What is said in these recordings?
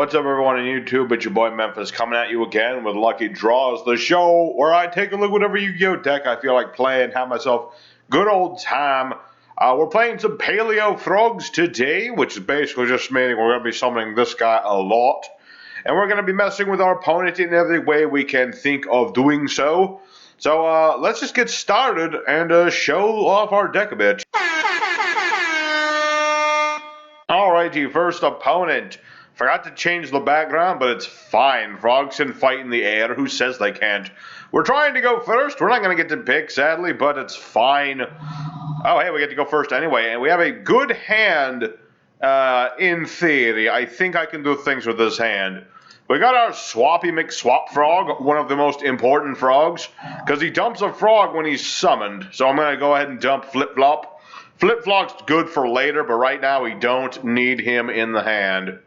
What's up, everyone on YouTube? It's your boy Memphis coming at you again with Lucky Draws, the show where I take a look at whatever Yu-Gi-Oh deck I feel like playing, have myself good old time. We're playing some PaleoFrogs today, which is basically just meaning we're going to be summoning this guy a lot. And we're going to be messing with our opponent in every way we can think of doing so. So let's just get started and show off our deck a bit. Alrighty, first opponent. Forgot to change the background, but it's fine. Frogs can fight in the air. Who says they can't? We're trying to go first. We're not going to get to pick, sadly, but it's fine. Oh, hey, we get to go first anyway. And we have a good hand in theory. I think I can do things with this hand. We got our Swappy McSwap Frog, one of the most important frogs, because he dumps a frog when he's summoned. So I'm going to go ahead and dump Flip Flop. Flip Flop's good for later, but right now we don't need him in the hand.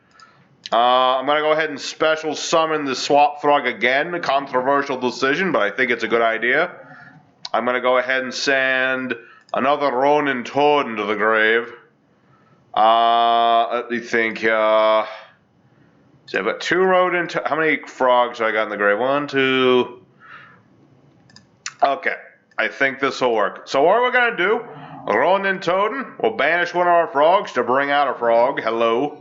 I'm going to go ahead and special summon the Swap Frog again. A controversial decision, but I think it's a good idea. I'm going to go ahead and send another Ronin Toad into the grave. Let me think. So I've got two Ronin Toads. How many frogs do I got in the grave? 1, 2. Okay. I think this will work. So what are we going to do? Ronin Toad will banish one of our frogs to bring out a frog. Hello.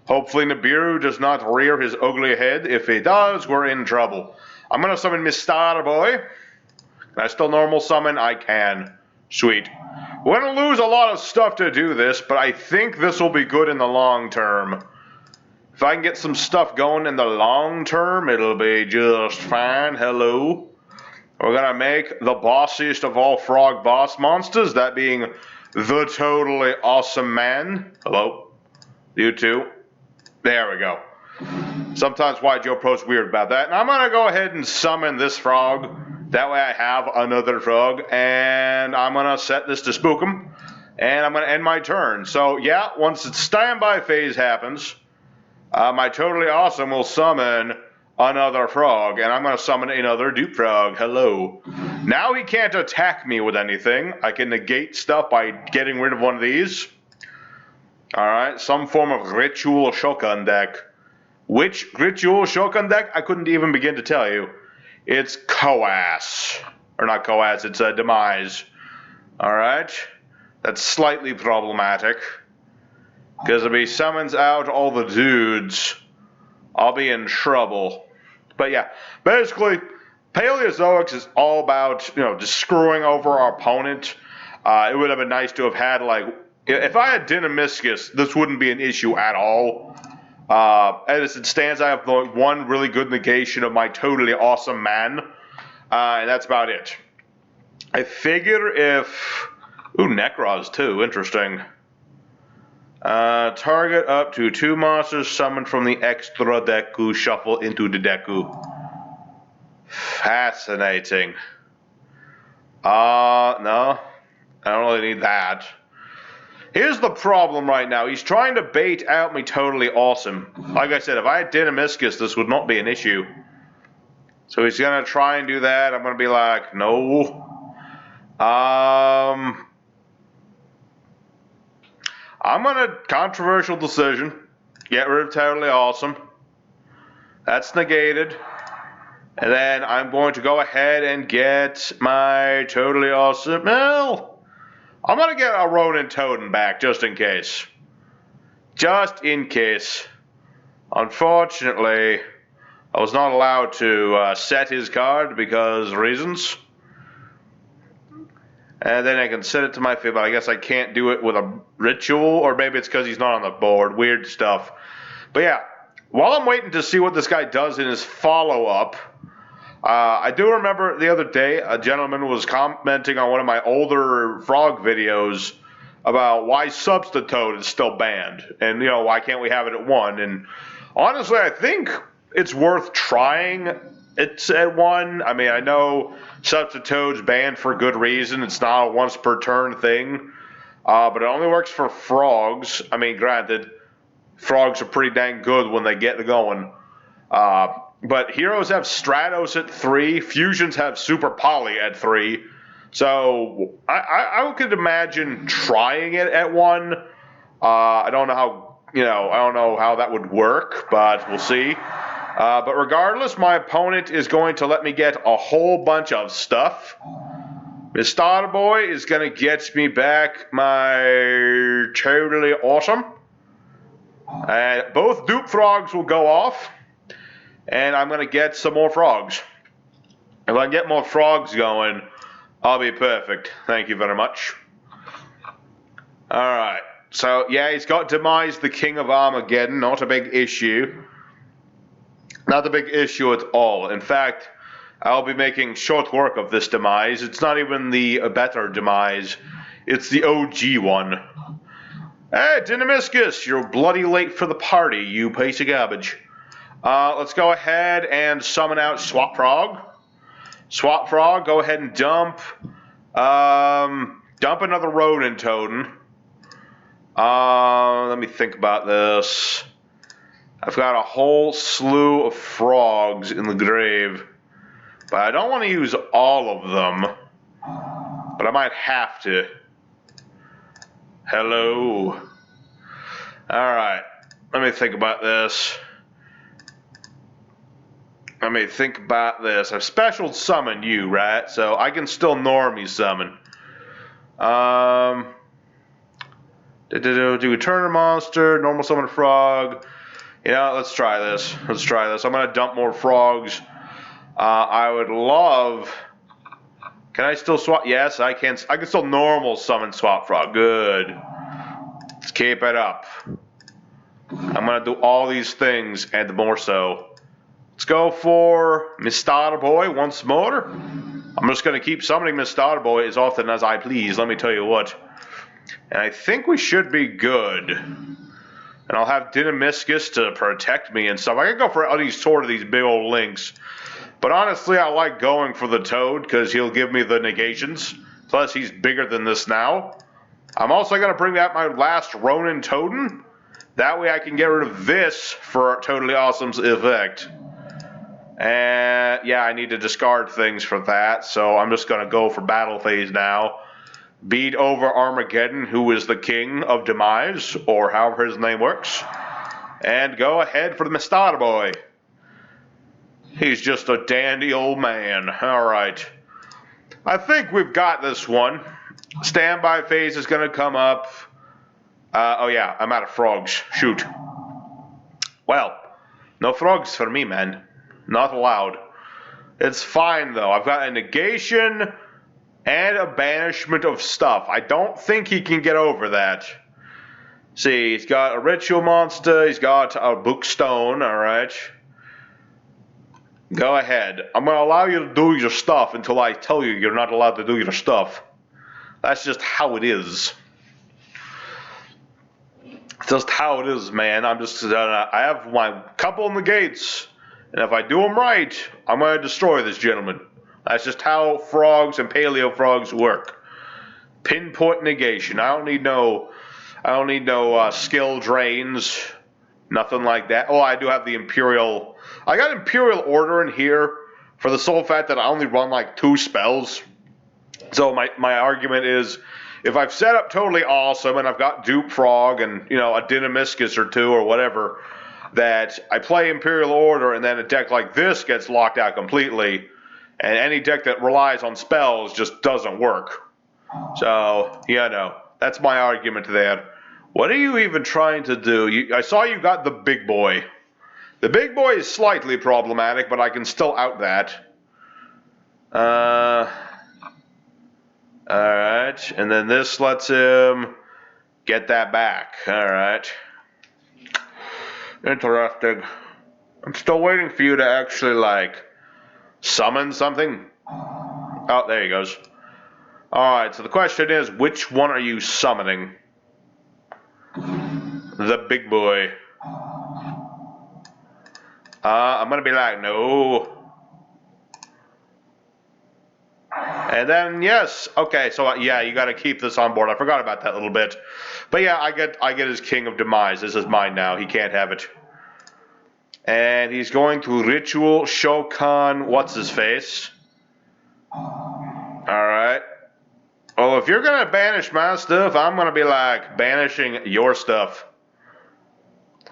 Hopefully Nibiru does not rear his ugly head. If he does, we're in trouble. I'm going to summon Mr. Boy. Can I still normal summon? I can. Sweet. We're going to lose a lot of stuff to do this, but I think this will be good in the long term. If I can get some stuff going in the long term, it'll be just fine. Hello. We're going to make the bossiest of all frog boss monsters, that being the totally awesome man. Hello. You too. There we go. Sometimes why Joe Pro's weird about that. And I'm going to go ahead and summon this frog. That way I have another frog. And I'm going to set this to spook him. And I'm going to end my turn. So, yeah, once the standby phase happens, my totally awesome will summon another frog. And I'm going to summon another dupe frog. Hello. Now he can't attack me with anything. I can negate stuff by getting rid of one of these. Alright, some form of Ritual Shogun deck. Which Ritual Shogun deck? I couldn't even begin to tell you. It's Coas. Or not Coas, it's Demise. Alright, that's slightly problematic. Because if he summons out all the dudes, I'll be in trouble. But yeah, basically, Paleozoics is all about, just screwing over our opponent. It would have been nice to have had, if I had Dinomiscus, this wouldn't be an issue at all. As it stands, I have one really good negation of my totally awesome man. And that's about it. I figure if... Ooh, Necros too. Interesting. Target up to 2 monsters summoned from the extra deku. Shuffle into the deku. Fascinating. No. I don't really need that. Here's the problem right now. He's trying to bait out me totally awesome. Like I said, if I had Dinomiscus, this would not be an issue. So he's going to try and do that. I'm going to be like, no. I'm going to controversial decision. Get rid of totally awesome. That's negated. And then I'm going to go ahead and get my totally awesome. Well, I'm going to get a Ronin Toad back, just in case. Just in case. Unfortunately, I was not allowed to set his card because reasons. And then I can set it to my favor, but I guess I can't do it with a ritual, or maybe it's because he's not on the board. Weird stuff. But yeah, while I'm waiting to see what this guy does in his follow-up, I do remember the other day a gentleman was commenting on one of my older frog videos about why Substitute is still banned. And, why can't we have it at 1? And honestly, I think it's worth trying it's at 1. I mean, I know Substitute's banned for good reason. It's not a once per turn thing. But it only works for frogs. I mean, granted, frogs are pretty dang good when they get going. But heroes have Stratos at 3. Fusions have Super Poly at 3. So I could imagine trying it at 1. I don't know how I don't know how that would work, but we'll see. But regardless, my opponent is going to let me get a whole bunch of stuff. Mr. Boy is going to get me back my totally awesome. And both dupe frogs will go off. And I'm going to get some more frogs. If I get more frogs going, I'll be perfect. Thank you very much. Alright. So, yeah, he's got Demise, the King of Armageddon. Not a big issue. Not a big issue at all. In fact, I'll be making short work of this Demise. It's not even the better Demise. It's the OG one. Hey, Dinomiscus, you're bloody late for the party, you piece of garbage. Let's go ahead and summon out Swap Frog. Swap Frog, go ahead and dump. Dump another rodent totem. Let me think about this. I've got a whole slew of frogs in the grave. But I don't want to use all of them. But I might have to. Hello. Alright. Let me think about this. I've special summoned you, right? So I can still normie summon. Do a Turner monster, normal summon a frog. Let's try this. I'm gonna dump more frogs. I would love. Can I still swap? Yes, I can. I can still normal summon Swap Frog. Good. Let's keep it up. I'm gonna do all these things and more so. Let's go for Mr. Boy once more. I'm just gonna keep summoning Mr. Boy as often as I please. Let me tell you what. And I think we should be good. And I'll have Dinomiscus to protect me and stuff. I can go for any sort of these big old links. But honestly, I like going for the Toad because he'll give me the negations. Plus, he's bigger than this now. I'm also going to bring out my last Ronin Totem. That way I can get rid of this for Totally Awesome's effect. And yeah, I need to discard things for that. So I'm just going to go for Battle Phase now. Beat over Armageddon, who is the king of Demise, or however his name works. And go ahead for the Mr. Boy. He's just a dandy old man. Alright. I think we've got this one. Standby phase is going to come up. Oh yeah, I'm out of frogs. Shoot. Well, no frogs for me, man. Not allowed. It's fine, though. I've got a negation and a banishment of stuff. I don't think he can get over that. See, he's got a ritual monster. He's got a bookstone, alright. Go ahead. I'm going to allow you to do your stuff until I tell you you're not allowed to do your stuff. That's just how it is. Just how it is, man. I have my couple of negates. And if I do them right, I'm going to destroy this gentleman. That's just how frogs and paleo frogs work. Pinpoint negation. I don't need no skill drains. Nothing like that. Oh, I do have the Imperial. I got Imperial Order in here for the sole fact that I only run like 2 spells. So my argument is, if I've set up Totally Awesome and I've got Dupe Frog and a Dinomiscus or 2 or whatever, that I play Imperial Order and then a deck like this gets locked out completely, and any deck that relies on spells just doesn't work. So, that's my argument there. What are you even trying to do? I saw you got the big boy. The big boy is slightly problematic, but I can still out that. Alright, and then this lets him get that back. Alright. Interesting. I'm still waiting for you to actually, summon something. Oh, there he goes. Alright, so the question is, which one are you summoning? The big boy. I'm gonna be like, no. And then, yes, okay, so yeah, you gotta keep this on board. I forgot about that little bit. But yeah, I get his King of Demise. This is mine now. He can't have it. And he's going to Ritual Shokan, what's his face? Alright. Well, if you're gonna banish my stuff, I'm gonna be like banishing your stuff.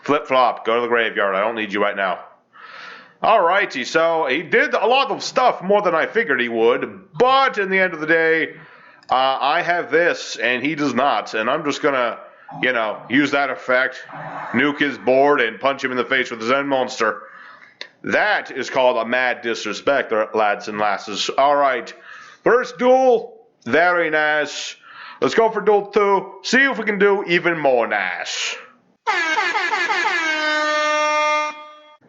Flip-flop, go to the graveyard. I don't need you right now. Alrighty, so he did a lot of stuff more than I figured he would, but in the end of the day, I have this, and he does not, and I'm just gonna, use that effect, nuke his board, and punch him in the face with his own monster. That is called a mad disrespect, lads and lasses. Alright, first duel, very nice. Let's go for duel 2, see if we can do even more nice.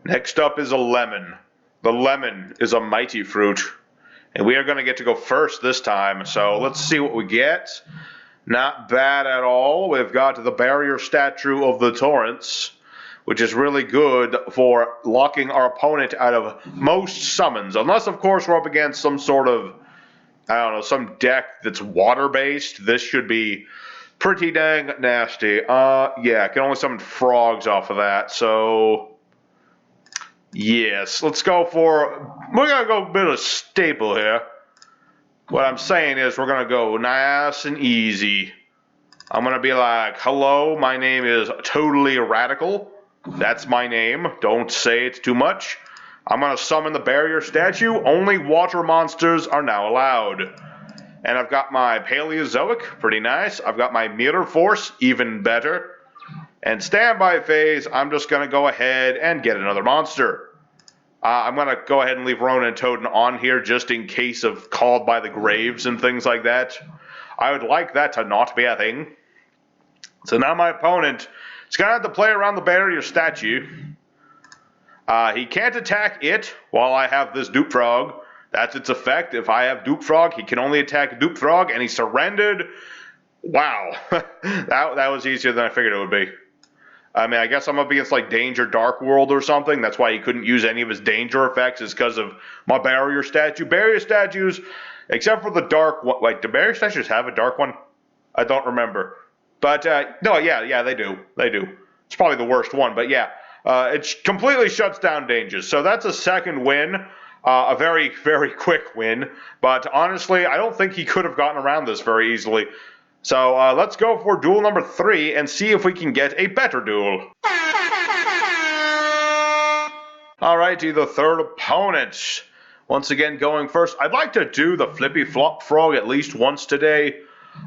Next up is a lemon. The lemon is a mighty fruit. And we are going to get to go first this time. So let's see what we get. Not bad at all. We've got the barrier statue of the torrents, which is really good for locking our opponent out of most summons. Unless, of course, we're up against some sort of, some deck that's water-based. This should be pretty dang nasty. Yeah, I can only summon frogs off of that. So yes, let's go for, we're going to go a bit of staple here. What I'm saying is we're going to go nice and easy. I'm going to be like, hello, my name is Totally Radical. That's my name. Don't say it too much. I'm going to summon the barrier statue. Only water monsters are now allowed. And I've got my Paleozoic, pretty nice. I've got my Mirror Force, even better. And standby phase, I'm just going to go ahead and get another monster. I'm going to go ahead and leave Ronan and Toad on here just in case of called by the graves and things like that. I would like that to not be a thing. So now my opponent is going to have to play around the barrier statue. He can't attack it while I have this Dupe Frog. That's its effect. If I have Dupe Frog, he can only attack Dupe Frog, and he surrendered. Wow. that was easier than I figured it would be. I mean, I guess I'm up against like Danger Darkworld or something. That's why he couldn't use any of his danger effects, is because of my barrier statue. Barrier statues, except for the dark one. Like, do barrier statues have a dark one? I don't remember. But, no, yeah, they do. They do. It's probably the worst one, but yeah. It completely shuts down dangers. So that's a second win. A very, very quick win. But honestly, I don't think he could have gotten around this very easily. So let's go for duel number 3 and see if we can get a better duel. Alrighty, the third opponent. Once again going first. I'd like to do the Flippy Flop Frog at least once today.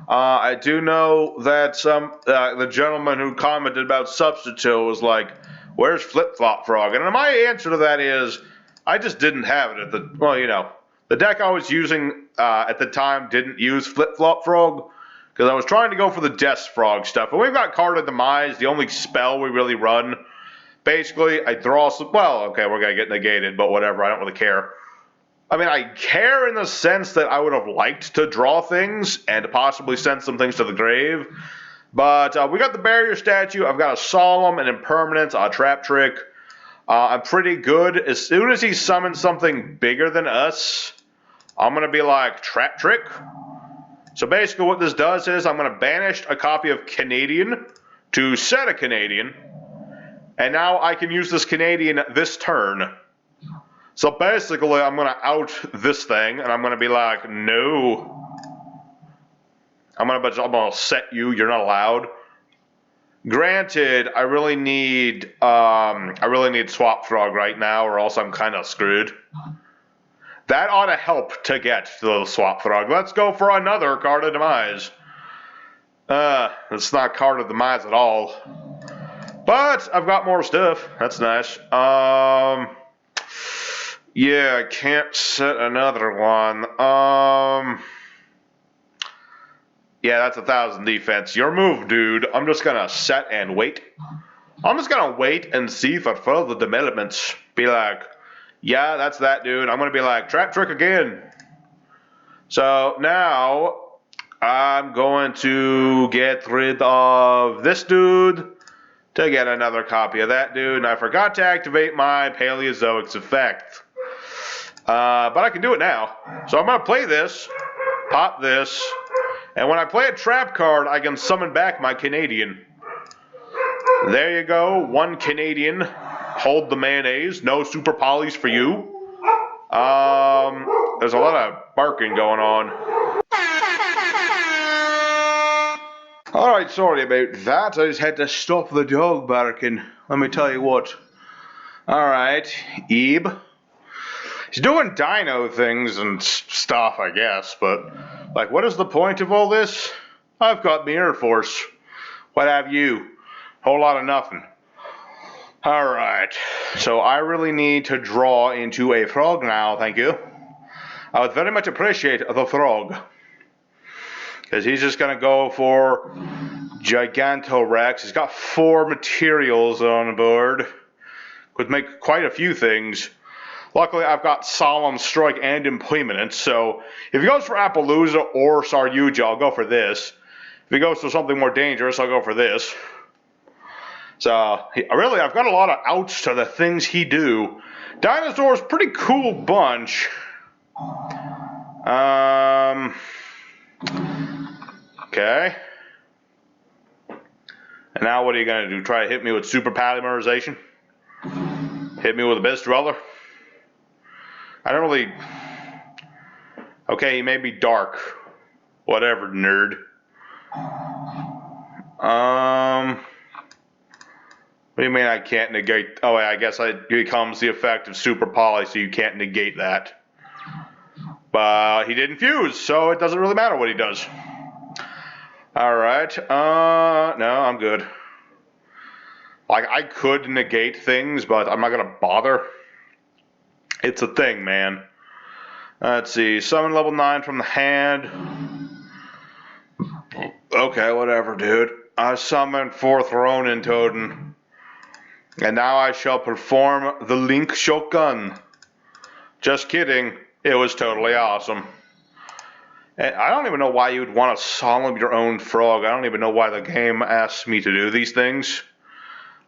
I do know that the gentleman who commented about Substitute was like, where's Flip Flop Frog? And my answer to that is, I just didn't have it at the, the deck I was using at the time didn't use Flip Flop Frog. Because I was trying to go for the Death Frog stuff. And we've got Card of Demise, the only spell we really run. Basically, I draw some, well, okay, we're going to get negated, but whatever, I don't really care. I mean, I care in the sense that I would have liked to draw things and possibly send some things to the grave. But we got the barrier statue, I've got a Solemn, an Impermanence, a Trap Trick. I'm pretty good. As soon as he summons something bigger than us, I'm going to be like, Trap Trick. So basically what this does is I'm going to banish a copy of Canadian to set a Canadian. And now I can use this Canadian this turn. So basically I'm going to out this thing and I'm going to be like, no. I'm going to set you, you're not allowed. Granted, I really need Swap Frog right now or else I'm kind of screwed. That ought to help to get to the Swap Frog. Let's go for another Card of Demise. It's not Card of Demise at all. But I've got more stuff. That's nice. Yeah, I can't set another one. Yeah, that's 1,000 defense. Your move, dude. I'm just gonna set and wait. I'm just gonna wait and see for further developments. Be like, yeah, that's that, dude. I'm going to be like, Trap Trick again. So now I'm going to get rid of this dude to get another copy of that dude. And I forgot to activate my Paleozoic's effect. But I can do it now. So I'm going to play this, pop this, and when I play a trap card, I can summon back my Canadian. There you go, one Canadian. Hold the mayonnaise. No super polys for you. There's a lot of barking going on. Alright, sorry about that. I just had to stop the dog barking. Let me tell you what. Alright, Ebe. He's doing dino things and stuff, I guess, but, like, what is the point of all this? I've got the Air Force. What have you? Whole lot of nothing. Alright, so I really need to draw into a frog now, thank you. I would very much appreciate the frog. Because he's just going to go for Gigantorex. He's got 4 materials on board. Could make quite a few things. Luckily, I've got Solemn Strike and Impermanence, so if he goes for Appaloosa or Saryuja, I'll go for this. If he goes for something more dangerous, I'll go for this. So, really, I've got a lot of outs to the things he do. Dinosaur's pretty cool bunch. Okay. And now what are you going to do? Try to hit me with super polymerization? Hit me with a Abyss Dweller? I don't really... Okay, he may be dark. Whatever, nerd. What do you mean I can't negate... Oh, I guess it becomes the effect of super poly, so you can't negate that. But he didn't fuse, so it doesn't really matter what he does. Alright, no, I'm good. Like, I could negate things, but I'm not gonna bother. It's a thing, man. Let's see, summon level 9 from the hand. Okay, whatever, dude. I summoned 4th Ronin Totem. And now I shall perform the Link Shogun. Just kidding, it was totally awesome. And I don't even know why you would want to solemn your own frog. I don't even know why the game asks me to do these things.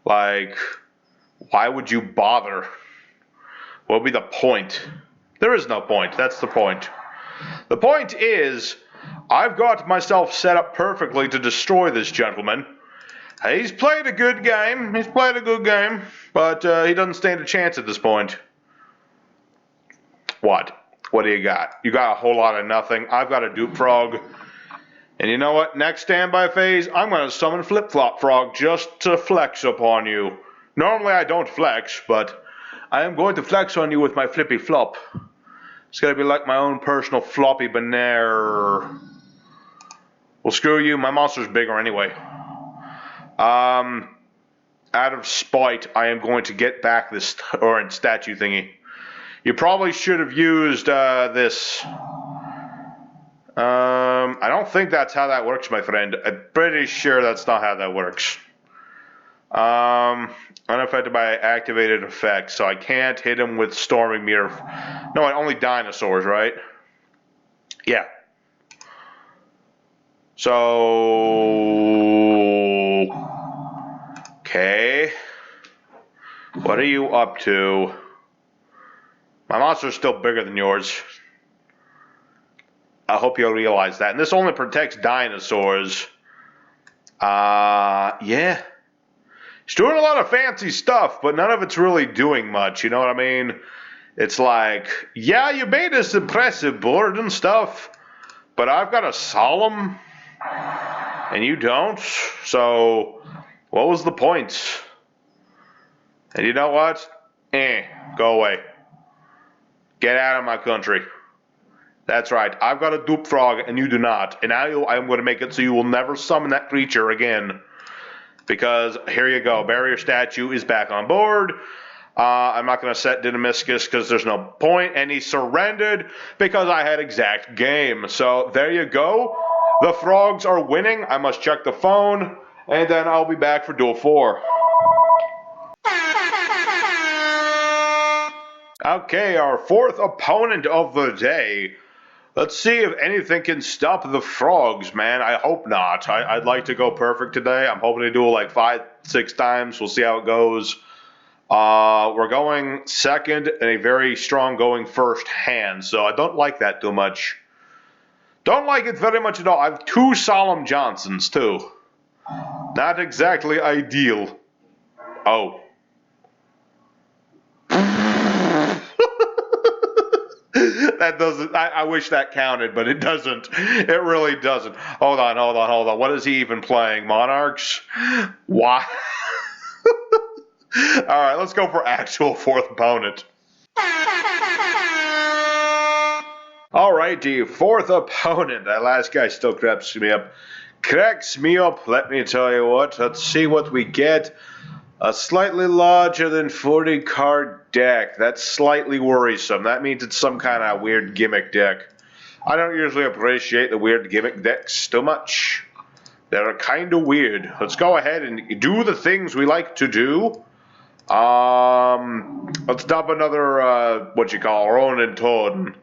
Like, why would you bother? What would be the point? There is no point. That's the point. The point is, I've got myself set up perfectly to destroy this gentleman. He's played a good game. But he doesn't stand a chance at this point. What? What do you got? You got a whole lot of nothing. I've got a dupe frog. And you know what? Next standby phase, I'm going to summon Flip-Flop Frog just to flex upon you. Normally I don't flex, but I am going to flex on you with my Flippy Flop. It's going to be like my own personal floppy banner. Well, screw you. My monster's bigger anyway. Out of spite, I am going to get back this orange statue thingy. You probably should have used this. I don't think that's how that works, my friend. I'm pretty sure that's not how that works. Unaffected by activated effects, so I can't hit him with Storming Mirror. No, only dinosaurs, right? Yeah. So... Okay. What are you up to? My monster's still bigger than yours. I hope you'll realize that. And this only protects dinosaurs. Yeah. He's doing a lot of fancy stuff, but none of it's really doing much, you know what I mean? It's like, yeah, you made this impressive board and stuff, but I've got a solemn, and you don't, so what was the point? And you know what? Go away. Get out of my country. That's right, I've got a dupe frog and you do not, and now I'm going to make it so you will never summon that creature again. Because, here you go, Barrier Statue is back on board. I'm not going to set Dynamiscus because there's no point, and he surrendered because I had exact game. So, there you go. The frogs are winning. I must check the phone, and then I'll be back for Duel 4. Okay, our 4th opponent of the day. Let's see if anything can stop the frogs, man. I hope not. I'd like to go perfect today. I'm hoping to do it like 5-6 times. We'll see how it goes. We're going second and a very strong going first hand, so I don't like that too much. Don't like it very much at all. I have 2 Solemn Johnsons, too. Not exactly ideal. Oh. That doesn't. I wish that counted, but it doesn't. It really doesn't. Hold on. What is he even playing? Monarchs? Why? All right, let's go for actual fourth opponent. Alrighty, fourth opponent. That last guy still cracks me up. Let me tell you what. Let's see what we get. A slightly larger than 40 card deck. That's slightly worrisome. That means it's some kind of weird gimmick deck. I don't usually appreciate the weird gimmick decks too much. They're kind of weird. Let's go ahead and do the things we like to do. Let's dump another, Ronin Totem.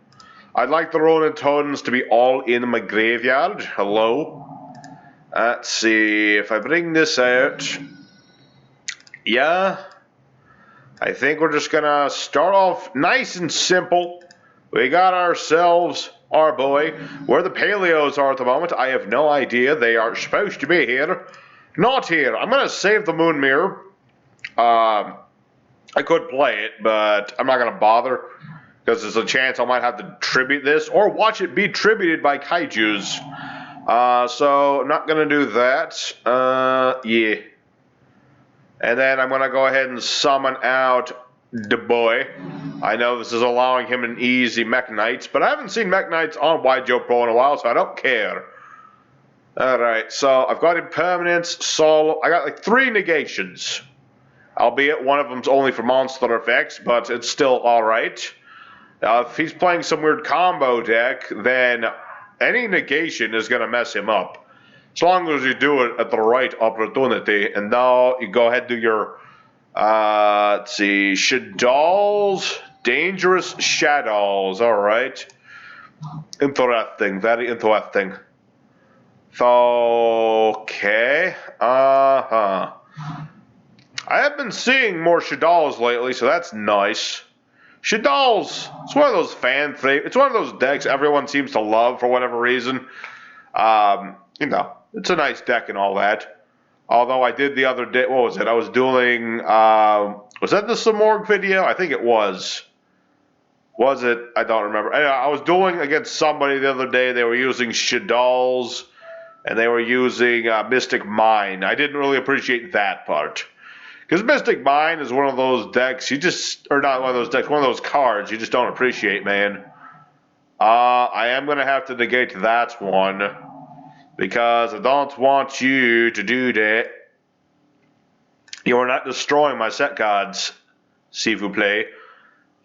I'd like the Ronin Totems to be all in my graveyard. Hello. Let's see if I bring this out. Yeah. I think we're just gonna start off nice and simple. We got ourselves our boy. Where the Paleos are at the moment, I have no idea. They are supposed to be here. Not here. I'm gonna save the Moon Mirror. I could play it, but I'm not gonna bother. Because there's a chance I might have to tribute this, or watch it be tributed by kaijus. So, I'm not going to do that. Yeah. And then I'm going to go ahead and summon out the boy. I know this is allowing him an easy Mech Knights, but I haven't seen Mech Knights on YJO Pro in a while, so I don't care. Alright, so I've got Impermanence, Solo. I got like 3 negations. Albeit one of them's only for monster effects, but it's still alright. If he's playing some weird combo deck, then any negation is going to mess him up. As long as you do it at the right opportunity. And now you go ahead and do your, let's see, Shaddolls, Dangerous Shaddolls. Alright. Interesting, very interesting. Okay. I have been seeing more Shaddolls lately, so that's nice. Shaddolls, it's one of those it's one of those decks everyone seems to love for whatever reason. It's a nice deck and all that. Although I did the other day, what was it? I was doing, was that the Samorg video? I think it was. Was it? I don't remember. Anyway, I was dueling against somebody the other day. They were using Shaddolls, and they were using Mystic Mine. I didn't really appreciate that part. Because Mystic Mine is one of those decks or not one of those decks, one of those cards you just don't appreciate, man. I am going to have to negate that one. Because I don't want you to do that. You are not destroying my set cards, s'il vous plaît.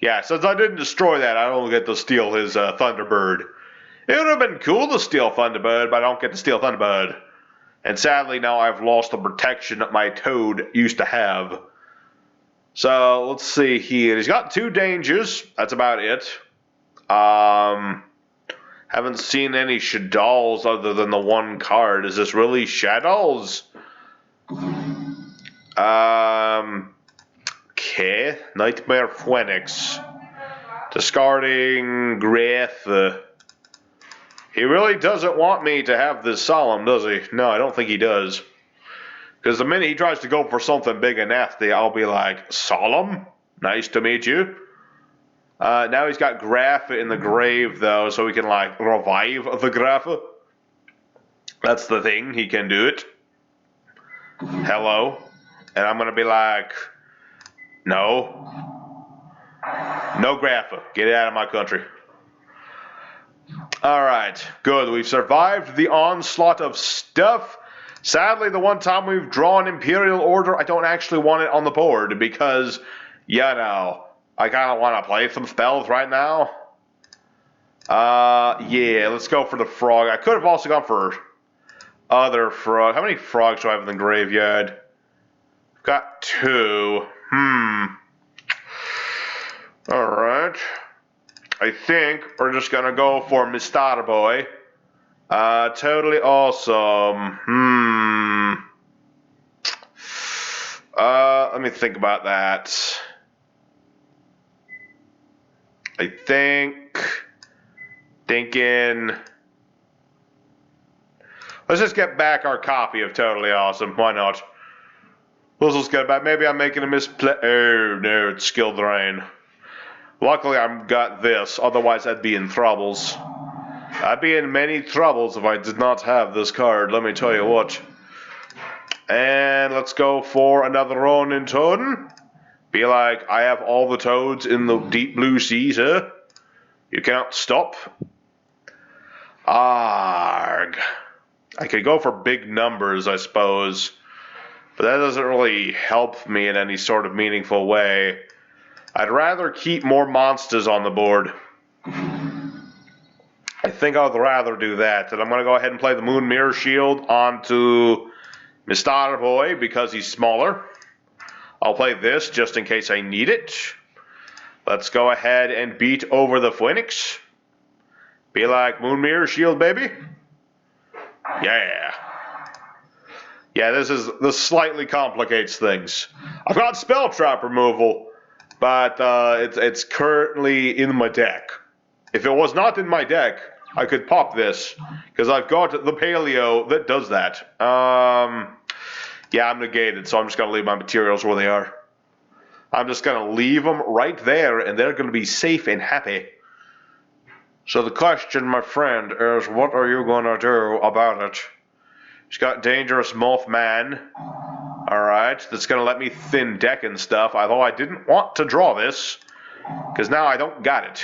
Yeah, since I didn't destroy that, I don't get to steal his Thunderbird. It would have been cool to steal Thunderbird, but I don't get to steal Thunderbird. And sadly, now I've lost the protection that my Toad used to have. So, let's see here. He's got 2 dangers. That's about it. Haven't seen any Shaddolls other than the 1 card. Is this really Shaddolls? Okay. Nightmare Phoenix. Discarding Grath. He really doesn't want me to have this Solemn, does he? No, I don't think he does. Because the minute he tries to go for something big and nasty, I'll be like, Solemn? Nice to meet you. Now he's got Graph in the grave, though, so we can, like, revive the Graph. That's the thing. He can do it. Hello. And I'm going to be like, no. No Graph. Get out of my country. Alright, good. We've survived the onslaught of stuff. Sadly, the one time we've drawn Imperial Order, I don't actually want it on the board because, I kind of want to play some spells right now. Yeah, let's go for the frog. I could have also gone for other frog. How many frogs do I have in the graveyard? I've got 2. Alright. I think we're just gonna go for Mr. Boy. Totally awesome. Let me think about that. Thinking. Let's just get back our copy of Totally Awesome. Why not? Let's just get it back. Maybe I'm making a misplay. Oh, no, it's Skill Drain. Luckily, I've got this, otherwise I'd be in troubles. I'd be in many troubles if I did not have this card, let me tell you what. And let's go for another Ronin Toad. Be like, I have all the toads in the deep blue sea, sir. You can't stop. Arg. I could go for big numbers, I suppose. But that doesn't really help me in any sort of meaningful way. I'd rather keep more monsters on the board. I think I'd rather do that. And I'm going to go ahead and play the Moon Mirror Shield onto Mr. Boy because he's smaller. I'll play this just in case I need it. Let's go ahead and beat over the Phoenix. Be like, Moon Mirror Shield, baby. Yeah. Yeah, this slightly complicates things. I've got Spell Trap removal, but it's currently in my deck. If it was not in my deck, I could pop this, because I've got the Paleo that does that. Yeah, I'm negated, so I'm just going to leave my materials where they are. I'm just going to leave them right there, and they're going to be safe and happy. So the question, my friend, is what are you going to do about it? He's got Dangerous Mothman. Alright, that's going to let me thin deck and stuff, although I didn't want to draw this, because now I don't got it.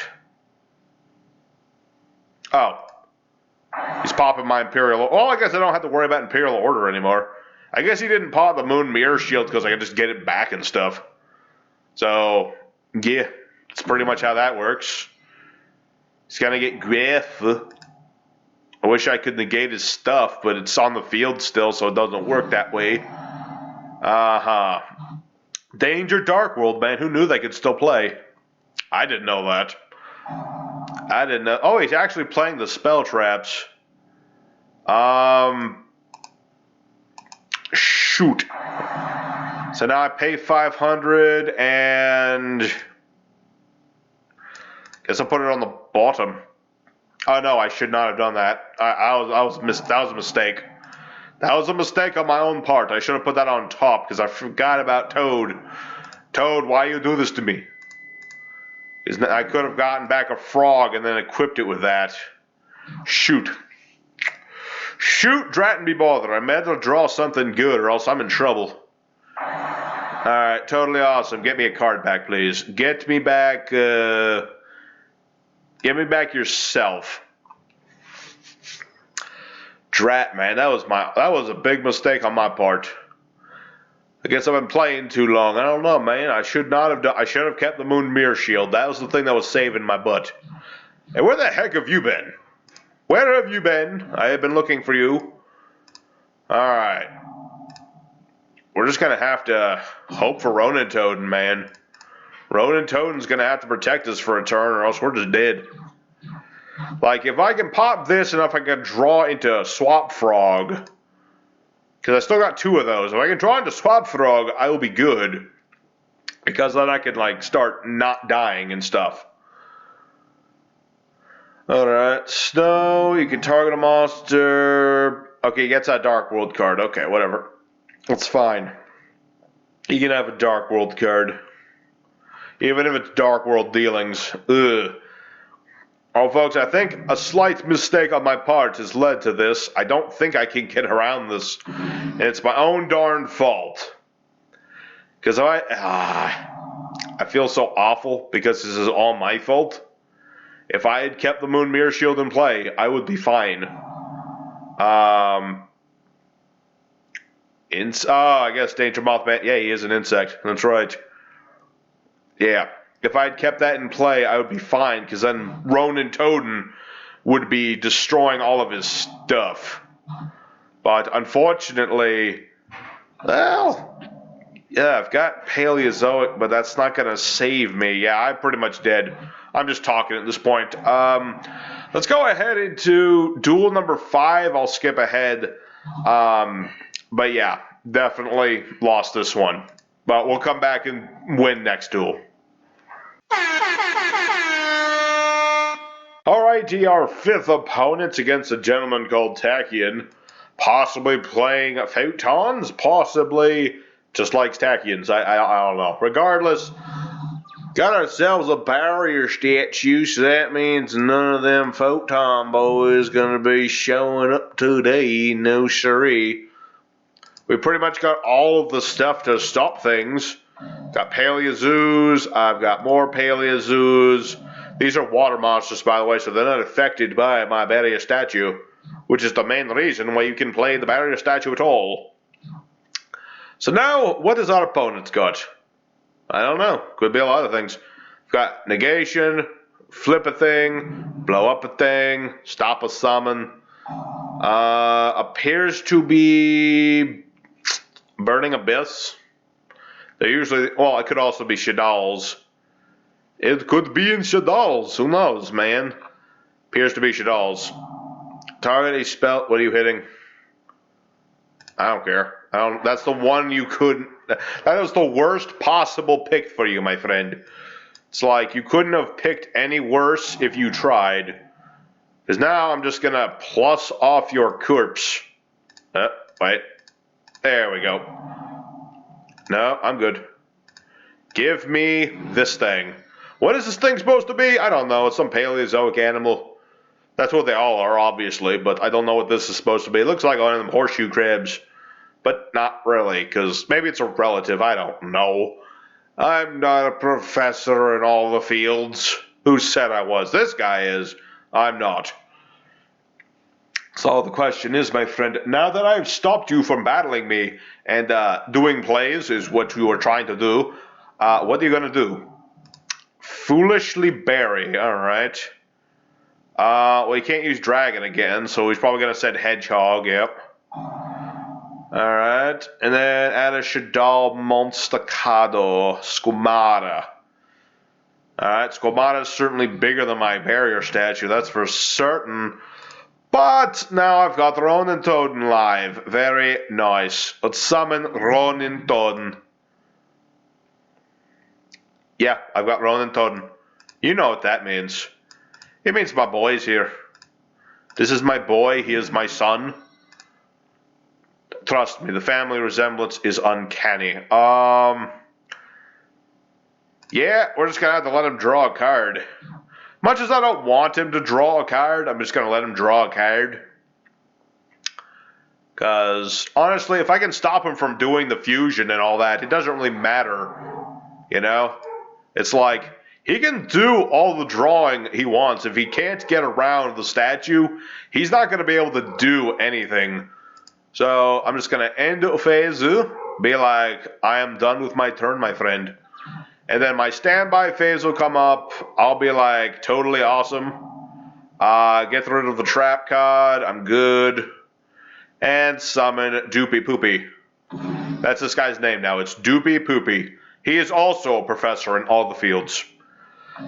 Oh. He's popping my Imperial... Well, I guess I don't have to worry about Imperial Order anymore. I guess he didn't pop the Moon Mirror Shield because I can just get it back and stuff. So, yeah, that's pretty much how that works. He's going to get Griff. I wish I could negate his stuff, but it's on the field still, so it doesn't work that way. Danger Darkworld, man. Who knew they could still play? I didn't know that. I didn't know. Oh, he's actually playing the spell traps. Shoot. So now I pay 500 and guess I'll put it on the bottom. Oh no, I should not have done that. That was a mistake. That was a mistake on my own part. I should have put that on top because I forgot about Toad. Toad, why you do this to me? I could have gotten back a frog and then equipped it with that. Shoot. Shoot, drat and be bothered. I might as well draw something good or else I'm in trouble. Alright, totally awesome. Get me a card back, please. Get me back, give me back yourself. Drat, man, that was a big mistake on my part. I guess I've been playing too long. I don't know, man. I should have kept the Moon Mirror Shield. That was the thing that was saving my butt. And where the heck have you been? Where have you been? I have been looking for you. Alright. We're just gonna have to hope for Ronin Toad, man. Ronin Toad's gonna have to protect us for a turn or else we're just dead. Like, if I can pop this and if I can draw into Swap Frog, because I still got two of those. If I can draw into Swap Frog, I will be good. Because then I can, like, start not dying and stuff. Alright, Snow, you can target a monster. Okay, he gets that Darkworld card. Okay, whatever. That's fine. You can have a Darkworld card. Even if it's Darkworld dealings. Ugh. Oh, folks, I think a slight mistake on my part has led to this. I don't think I can get around this. And it's my own darn fault. Because I feel so awful because this is all my fault. If I had kept the Moon Mirror Shield in play, I would be fine. I guess Danger Mothman. Yeah, he is an insect. That's right. Yeah. If I had kept that in play, I would be fine, because then Ronin Toad would be destroying all of his stuff. But unfortunately, well, yeah, I've got Paleozoic, but that's not going to save me. Yeah, I'm pretty much dead. I'm just talking at this point. Let's go ahead into duel number 5. I'll skip ahead. But yeah, definitely lost this one. But we'll come back and win next duel. Alrighty, our 5th opponent against a gentleman called Tachyon. Possibly playing photons, possibly just likes Tachyons. I don't know. Regardless, Got ourselves a barrier statue, so that means none of them photon boys gonna be showing up today. No siree. We pretty much got all of the stuff to stop things. Got Paleozoos. I've got more Paleozoos. These are water monsters, by the way, so they're not affected by my barrier statue, which is the main reason why you can play the barrier statue at all. So now, what has our opponents got? I don't know. Could be a lot of things. We've got negation, flip a thing, blow up a thing, stop a summon. Appears to be Burning Abyss. They usually, well, it could also be Shaddolls. It could be in Shaddolls. Who knows, man? Appears to be Shaddolls. Target a spell. What are you hitting? I don't care. That's the one you couldn't. That was the worst possible pick for you, my friend. It's like you couldn't have picked any worse if you tried. Because now I'm just gonna plus off your corpse. Wait. There we go. No, I'm good. Give me this thing. What is this thing supposed to be? I don't know. It's some Paleozoic animal. That's what they all are, obviously, but I don't know what this is supposed to be. It looks like one of them horseshoe crabs, but not really, because maybe it's a relative. I don't know. I'm not a professor in all the fields. Who said I was? This guy is. I'm not. So the question is, my friend, now that I've stopped you from battling me and doing plays is what you were trying to do, what are you going to do? Foolishly bury, alright. Well, he can't use dragon again, so he's probably going to set hedgehog, yep. Alright, and then add a Shaddolls Monstacado, Squamata. Alright, Squamata is certainly bigger than my barrier statue, that's for certain. But now I've got Ronin Toden live. Very nice. Let's summon Ronin Toden. Yeah, I've got Ronin Toden. You know what that means. It means my boy's here. This is my boy. He is my son. Trust me, the family resemblance is uncanny. Yeah, we're just gonna have to let him draw a card. Much as I don't want him to draw a card, I'm just going to let him draw a card. Because, honestly, if I can stop him from doing the fusion and all that, it doesn't really matter. You know? It's like, he can do all the drawing he wants. If he can't get around the statue, he's not going to be able to do anything. So, I'm just going to end the phase, be like, I am done with my turn, my friend. And then my standby phase will come up. I'll be like, totally awesome. Get rid of the trap card. I'm good. And summon Doopy Poopy. That's this guy's name now. It's Doopy Poopy. He is also a professor in all the fields.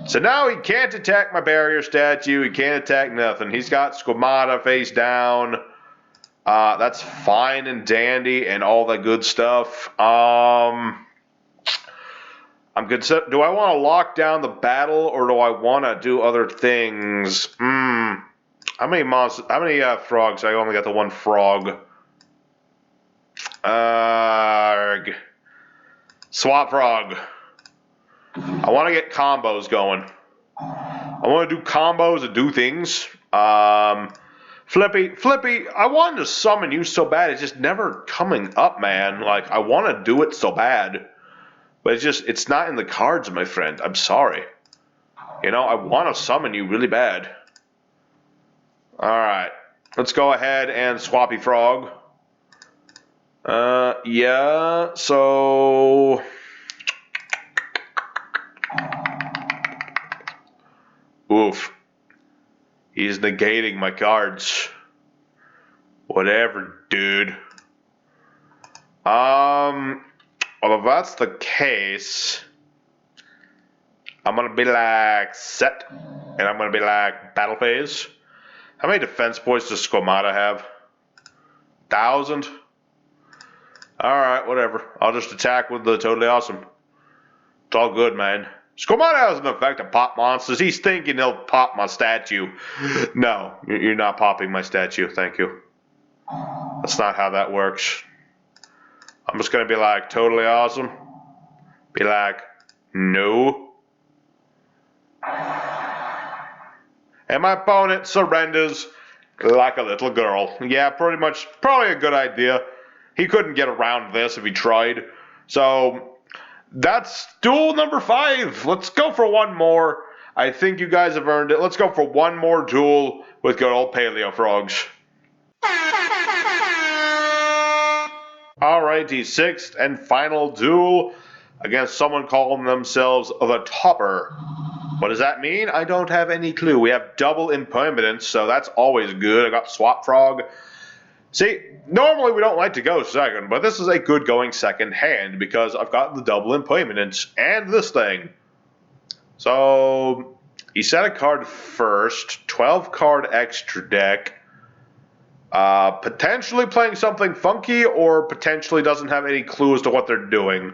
So now he can't attack my barrier statue. He can't attack nothing. He's got Squamata face down. That's fine and dandy and all that good stuff. I'm good. Do I want to lock down the battle or do I want to do other things? How many monsters? How many frogs? I only got the one frog. Swap frog. I want to get combos going. I want to do combos and do things. Flippy, I wanted to summon you so bad. It's just never coming up, man. Like, I want to do it so bad. But it's not in the cards, my friend. I'm sorry. You know, I want to summon you really bad. Alright. Let's go ahead and swappy frog. Yeah, so... Oof. He's negating my cards. Whatever, dude. Well, if that's the case, I'm going to be like, set, and I'm going to be like, battle phase. How many defense points does Squamata have? 1,000? Alright, whatever. I'll just attack with the totally awesome. It's all good, man. Squamata has an effect to pop monsters. He's thinking he'll pop my statue. No, you're not popping my statue, thank you. That's not how that works. I'm just going to be like, totally awesome. Be like, no. And my opponent surrenders like a little girl. Yeah, pretty much, probably a good idea. He couldn't get around this if he tried. So, that's duel number 5. Let's go for one more. I think you guys have earned it. Let's go for one more duel with good old PaleoFrogs. Alrighty, 6th and final duel against someone calling themselves the Topper. What does that mean? I don't have any clue. We have double impermanence, so that's always good. I got Swap Frog. See, normally we don't like to go second, but this is a good going second hand because I've got the double impermanence and this thing. So, he set a card first, 12 card extra deck. Potentially playing something funky or potentially doesn't have any clue as to what they're doing.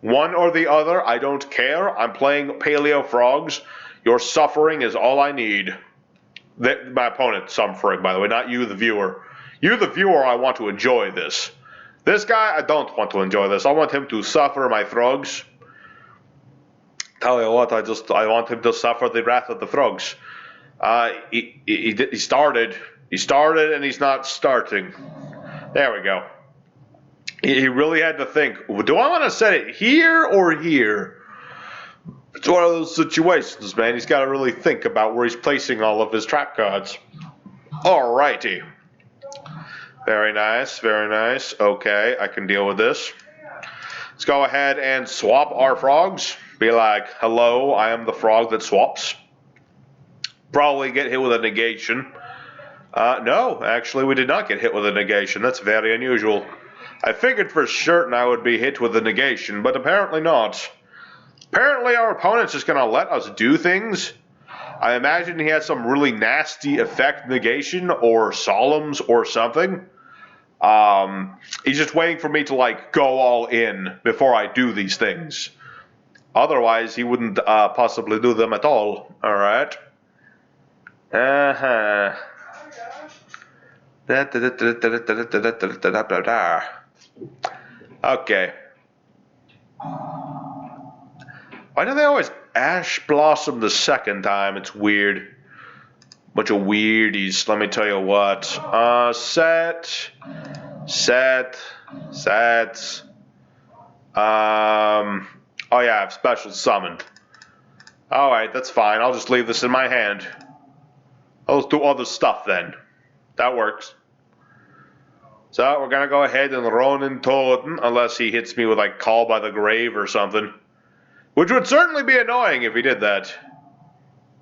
One or the other, I don't care. I'm playing PaleoFrogs. Your suffering is all I need. My opponent's suffering, by the way, not you, the viewer. You, the viewer, I want to enjoy this. This guy, I don't want to enjoy this. I want him to suffer my frogs. Tell you what, I want him to suffer the wrath of the frogs. He started. He started and he's not starting. There we go. He really had to think, do I want to set it here or here? It's one of those situations, man. He's got to really think about where he's placing all of his trap cards. Alrighty. Very nice, very nice. Okay, I can deal with this. Let's go ahead and swap our frogs. Be like, hello, I am the frog that swaps. Probably get hit with a negation. No, actually we did not get hit with a negation. That's very unusual. I figured for certain I would be hit with a negation, but apparently not. Apparently our opponent's just going to let us do things. I imagine he has some really nasty effect negation or solemns or something. He's just waiting for me to like go all in before I do these things. Otherwise he wouldn't possibly do them at all. Alright. Okay. Why do they always Ash Blossom the second time? It's weird. Bunch of weirdies, let me tell you what. Set. Oh yeah, I've special summoned. Alright, that's fine. I'll just leave this in my hand. I'll just do other stuff then. That works. So we're gonna go ahead and Ronin Toten, unless he hits me with like Call by the Grave or something. Which would certainly be annoying if he did that.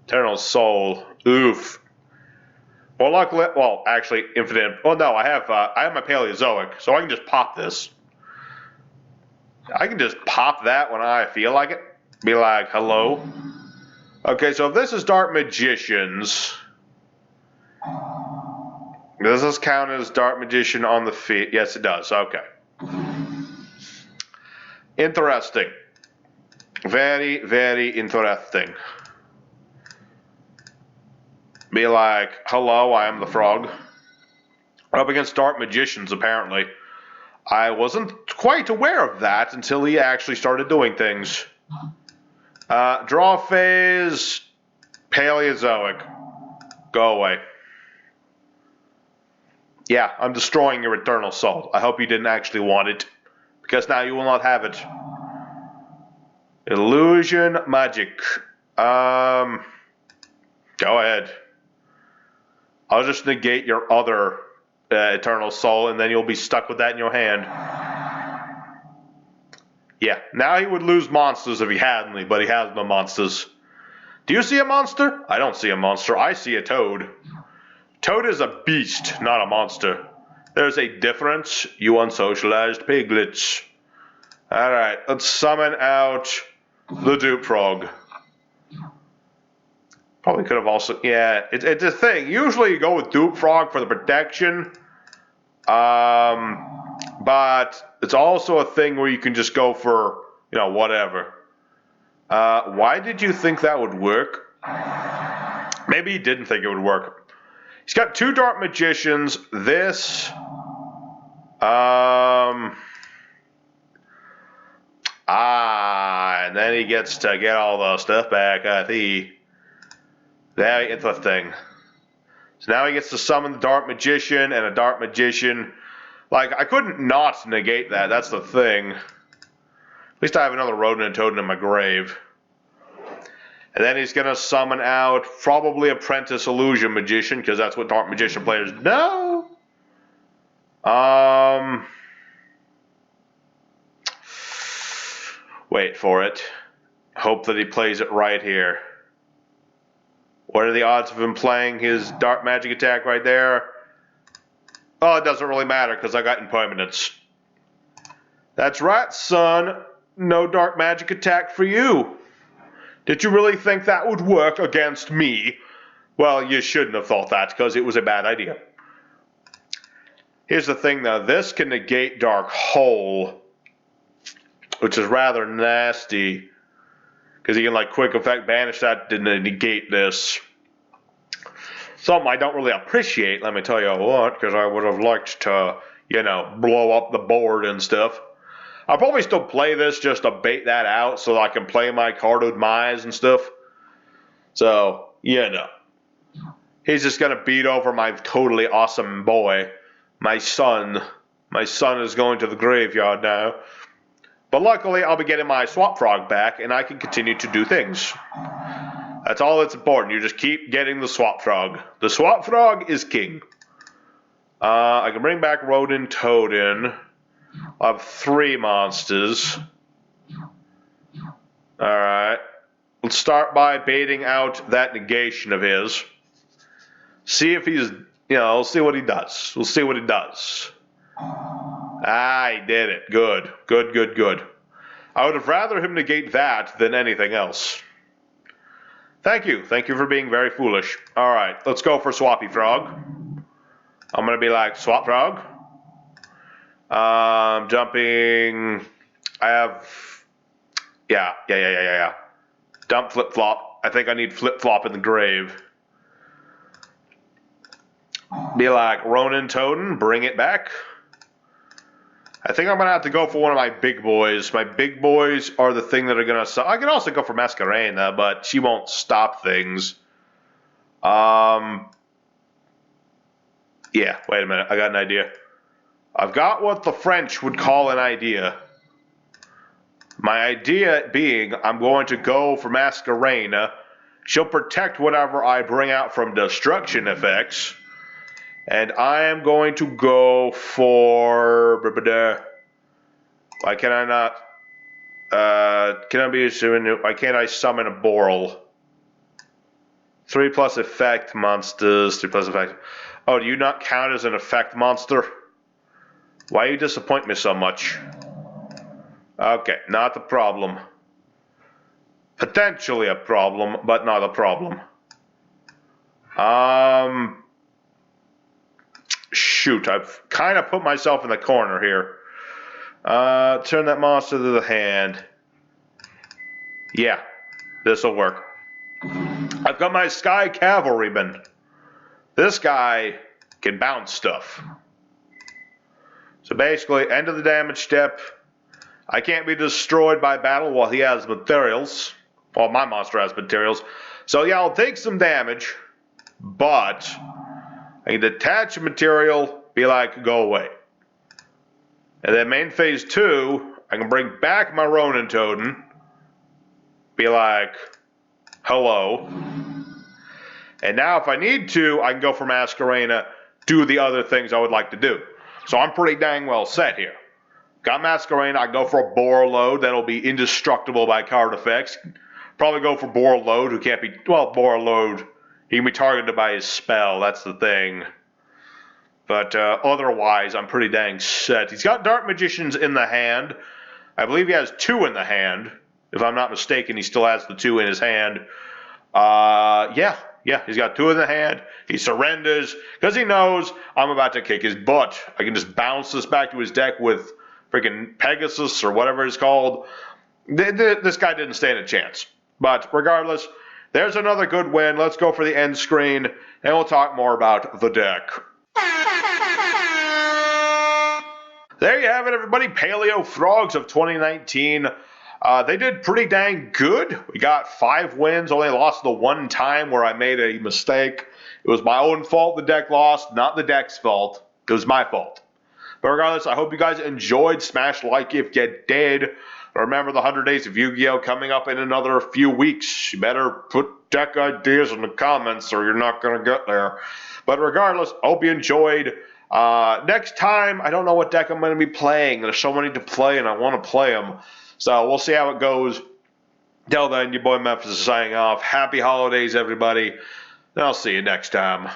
Eternal Soul. Oof. Well, luckily, well, actually, Infinite. Oh no, I have my Paleozoic, so I can just pop this. I can just pop that when I feel like it. Be like, hello. Okay, so if this is Dark Magicians, does this count as Dark Magician on the feet? Yes, it does. Okay. Interesting. Very, very interesting. Be like, hello, I am the frog. Up against Dark Magicians, apparently. I wasn't quite aware of that until he actually started doing things. Draw phase, Paleozoic. Go away. Yeah, I'm destroying your Eternal Soul. I hope you didn't actually want it, because now you will not have it. Illusion Magic. Go ahead. I'll just negate your other Eternal Soul, and then you'll be stuck with that in your hand. Yeah, now he would lose monsters if he had any, but he has no monsters. Do you see a monster? I don't see a monster. I see a toad. Toad is a beast, not a monster. There's a difference, you unsocialized piglets. Alright, let's summon out the Dupe Frog. Probably could have also, yeah, it's a thing. Usually you go with Dupe Frog for the protection. But it's also a thing where you can just go for, you know, whatever. Why did you think that would work? Maybe he didn't think it would work. He's got 2 Dark Magicians. This. And then he gets to get all the stuff back, I think. There, it's a thing. So now he gets to summon the Dark Magician, and a Dark Magician. Like, I couldn't not negate that, that's the thing. At least I have another Rodent and Totem in my grave. And then he's going to summon out probably Apprentice Illusion Magician, because that's what Dark Magician players know. Wait for it. Hope that he plays it right here. What are the odds of him playing his Dark Magic attack right there? Oh, it doesn't really matter because I got Impermanence. That's right, son. No Dark Magic attack for you. Did you really think that would work against me? Well, you shouldn't have thought that because it was a bad idea. Here's the thing though. This can negate Dark Hole, which is rather nasty. Because he can, like, quick effect banish that to negate this. Something I don't really appreciate, let me tell you what, because I would have liked to, you know, blow up the board and stuff. I'll probably still play this just to bait that out so that I can play my card Demise and stuff. So, you know. He's just going to beat over my totally awesome boy, my son. My son is going to the graveyard now. But luckily, I'll be getting my Swap Frog back, and I can continue to do things. That's all that's important. You just keep getting the Swap Frog. The Swap Frog is king. I can bring back Rodent Totem. I have 3 monsters. Alright. Let's start by baiting out that negation of his. See if he's, you know, see what he does. We'll see what he does. Ah, he did it. Good. Good, good, good. I would have rather him negate that than anything else. Thank you. Thank you for being very foolish. Alright, let's go for Swappy Frog. I'm going to be like, Swap Frog. Jumping. I have. Yeah. Dump Flip Flop. I think I need Flip Flop in the grave. Be like, Ronin Totem, bring it back. I think I'm going to have to go for one of my big boys. My big boys are the thing that are going to... I can also go for Masquerena, but she won't stop things. Yeah, wait a minute. I got an idea. I've got what the French would call an idea. My idea being I'm going to go for Masquerena. She'll protect whatever I bring out from destruction effects. And I am going to go for... Why can I not... can I be assuming... Why can't I summon a Boral? 3+ effect monsters. 3+ effect... Oh, do you not count as an effect monster? Why you disappoint me so much? Okay, not the problem. Potentially a problem, but not a problem. Shoot, I've kind of put myself in the corner here. Turn that monster to the hand. Yeah, this'll work. I've got my Sky Cavalryman. This guy can bounce stuff. So basically, end of the damage step. I can't be destroyed by battle while he has materials. Well, my monster has materials. So yeah, I'll take some damage, but I can detach a material, be like, go away. And then main phase 2, I can bring back my Ronin Totem, be like, hello. And now if I need to, I can go for Masquerena, do the other things I would like to do. So I'm pretty dang well set here. Got Masquerena, I can go for a Borreload, that'll be indestructible by card effects. Probably go for Borreload, who can't be, well, Borreload, he can be targeted by his spell, that's the thing. But otherwise, I'm pretty dang set. He's got Dark Magicians in the hand. I believe he has 2 in the hand. If I'm not mistaken, he still has the 2 in his hand. Yeah, he's got 2 in the hand. He surrenders because he knows I'm about to kick his butt. I can just bounce this back to his deck with freaking Pegasus or whatever it's called. This guy didn't stand a chance. But regardless, there's another good win. Let's go for the end screen, and we'll talk more about the deck. There you have it, everybody. Paleo Frogs of 2019. They did pretty dang good. We got 5 wins, only lost the one time where I made a mistake. It was my own fault the deck lost, not the deck's fault. It was my fault. But regardless, I hope you guys enjoyed. Smash like if you did. Remember the 100 Days of Yu-Gi-Oh! Coming up in another few weeks. You better put deck ideas in the comments or you're not going to get there. But regardless, hope you enjoyed. Next time, I don't know what deck I'm going to be playing. There's so many to play and I want to play them. So we'll see how it goes. Till then, your boy Memphis is signing off. Happy holidays, everybody. And I'll see you next time.